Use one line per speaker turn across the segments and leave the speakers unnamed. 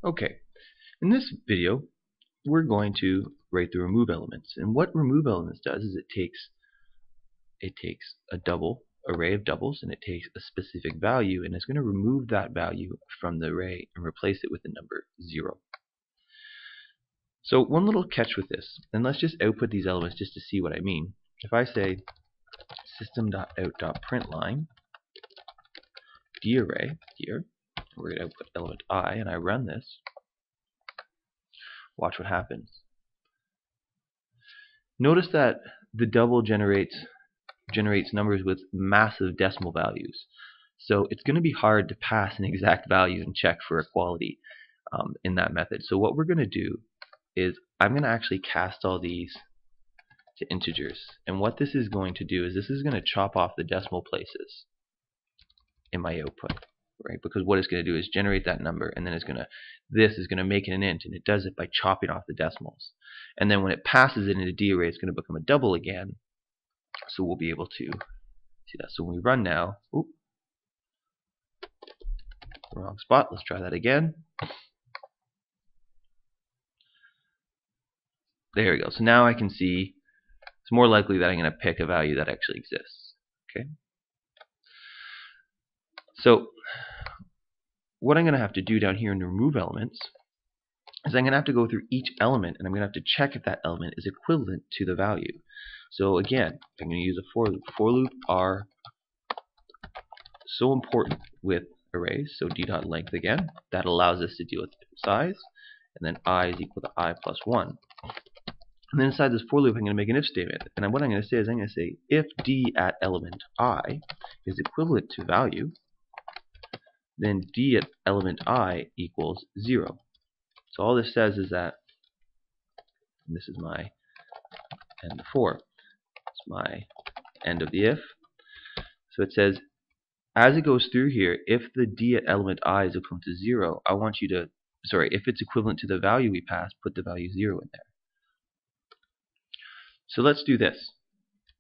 Okay, in this video we're going to write the remove elements, and what remove elements does is it takes a double array of doubles and it takes a specific value and it's going to remove that value from the array and replace it with the number 0. So one little catch with this, and let's just output these elements just to see what I mean. If I say system.out.println darray here, we're going to output element I, and I run this, watch what happens. Notice that the double generates numbers with massive decimal values. So it's going to be hard to pass an exact value and check for equality in that method. So what we're going to do is I'm going to actually cast all these to integers. And what this is going to do is this is going to chop off the decimal places in my output, right? Because what it's going to do is generate that number, and then this is going to make it an int, and it does it by chopping off the decimals. And then when it passes it into darray, it's going to become a double again. So we'll be able to see that. So when we run now, wrong spot. Let's try that again. There we go. So now I can see it's more likely that I'm going to pick a value that actually exists. Okay. So what I'm going to have to do down here in the remove elements is I'm going to have to go through each element and I'm going to have to check if that element is equivalent to the value. So again, I'm going to use a for loop. For loop are so important with arrays. So d.length again, that allows us to deal with size, and then I is equal to I plus 1. And then inside this for loop, I'm going to make an if statement. And what I'm going to say is I'm going to say if d at element I is equivalent to value, then d at element I equals 0. So all this says is that, and this is my end of for. It's my end of the if. So it says, as it goes through here, if the d at element I is equivalent to 0, I want you to, if it's equivalent to the value we passed, put the value 0 in there. So let's do this.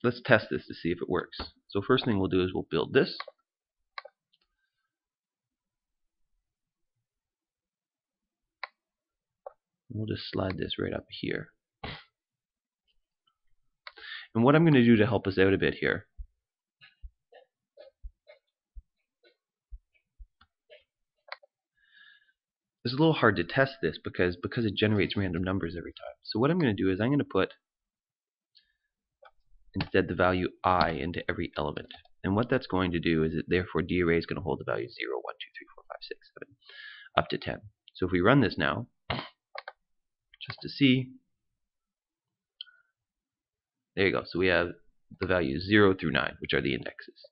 Let's test this to see if it works. So first thing we'll do is we'll build this. We'll just slide this right up here. And what I'm going to do to help us out a bit here it's a little hard to test this because it generates random numbers every time. So what I'm going to do is I'm going to put instead the value I into every element. And what that's going to do is that therefore darray is going to hold the value 0, 1, 2, 3, 4, 5, 6, 7 up to 10. So if we run this now, just to see, there you go. So we have the values 0 through 9, which are the indexes.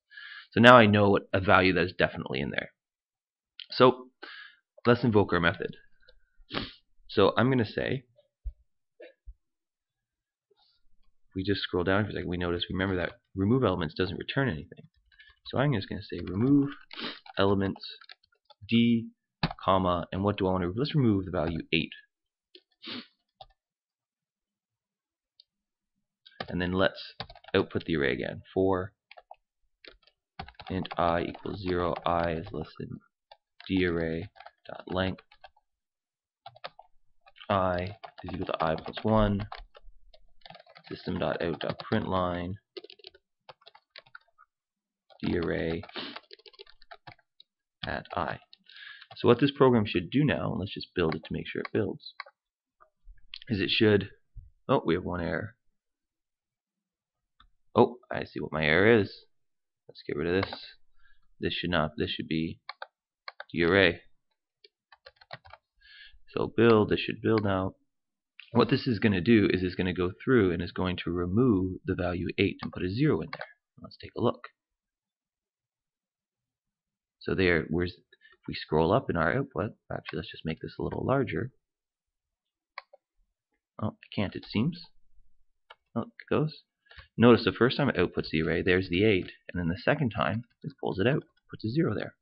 So now I know what a value that is definitely in there. So let's invoke our method. So I'm going to say, if we just scroll down for a second, remember that remove elements doesn't return anything. So I'm just going to say remove elements d, comma, and what do I want to? Let's remove the value 8. And then let's output the array again. For int I equals 0, I is less than darray.length, I is equal to I plus 1, system.out.println darray at I. So what this program should do now, and let's just build it to make sure it builds, is it should, oh, we have one error. Oh, I see what my error is. Let's get rid of this. This should be darray. So build, this should build now. What this is going to do is it's going to go through and is going to remove the value 8 and put a 0 in there. Let's take a look. So there, if we scroll up in our output, actually let's just make this a little larger. Oh, I can't, it seems. Oh, it goes. Notice the first time it outputs the array, there's the 8, and then the second time, it pulls it out, puts a 0 there.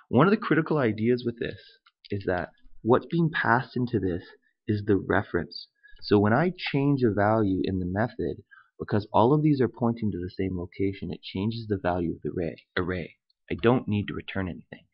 One of the critical ideas with this is that what's being passed into this is the reference. So when I change a value in the method, because all of these are pointing to the same location, it changes the value of the array. I don't need to return anything.